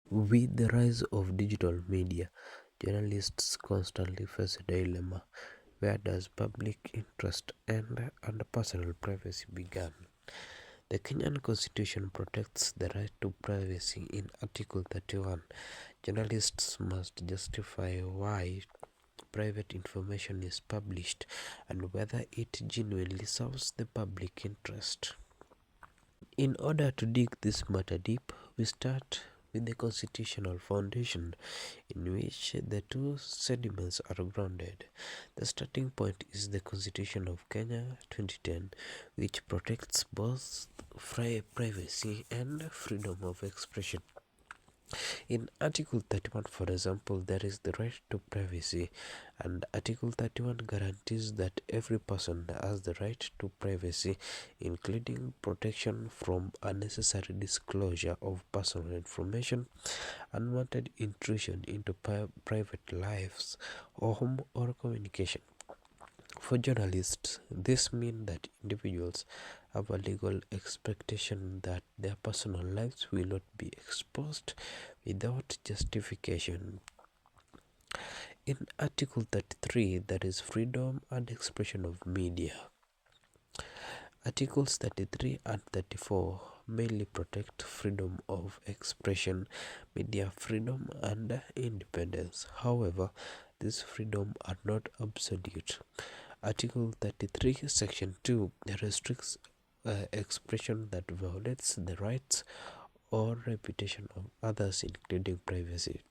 With the rise of digital media, journalists constantly face a dilemma: where does public interest and personal privacy begin? The Kenyan Constitution protects the right to privacy in Article 31. Journalists must justify why private information is published and whether it genuinely serves the public interest. In order to dig this matter deep, we start with the constitutional foundation in which the two sentiments are grounded. The starting point is the Constitution of Kenya 2010, which protects both privacy and freedom of expression. In Article 31, for example, there is the right to privacy, and Article 31 guarantees that every person has the right to privacy, including protection from unnecessary disclosure of personal information, unwanted intrusion into private lives, or home or communication. For journalists, this means that individuals have a legal expectation that their personal lives will not be exposed without justification. In Article 33, there is freedom and expression of media. Articles 33 and 34 mainly protect freedom of expression, media freedom, and independence. However, these freedoms are not absolute. Article 33, Section 2 restricts expression that violates the rights or reputation of others, including privacy.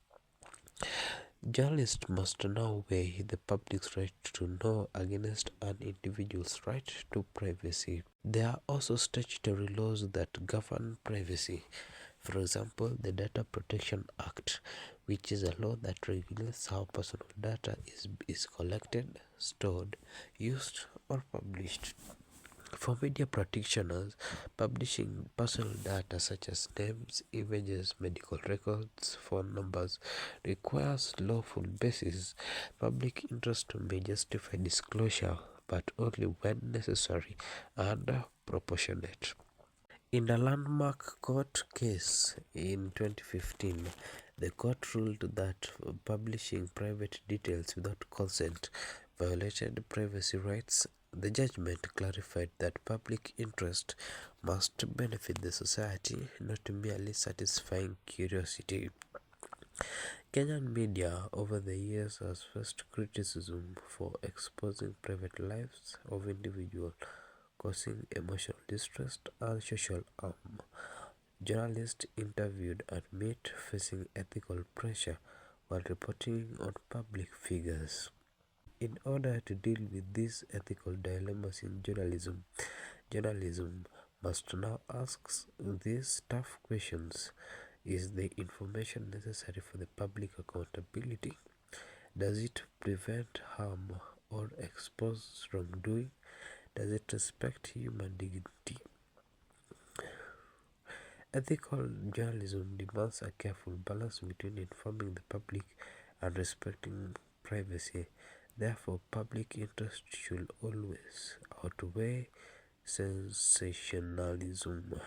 Journalists must now weigh the public's right to know against an individual's right to privacy. There are also statutory laws that govern privacy. For example, the Data Protection Act, which is a law that regulates how personal data is collected, stored, used, or published. For media practitioners, publishing personal data such as names, images, medical records, phone numbers requires lawful basis. Public interest may justify disclosure, but only when necessary and proportionate. In a landmark court case in 2015, the court ruled that publishing private details without consent violated privacy rights. The judgment clarified that public interest must benefit the society, not merely satisfying curiosity. Kenyan media over the years has faced criticism for exposing private lives of individuals, causing emotional distress and social harm. Journalists interviewed admit facing ethical pressure while reporting on public figures. In order to deal with these ethical dilemmas in journalism must now ask these tough questions. Is the information necessary for the public accountability? Does it prevent harm or expose wrongdoing? Does it respect human dignity? Ethical journalism demands a careful balance between informing the public and respecting privacy. Therefore, public interest should always outweigh sensationalism.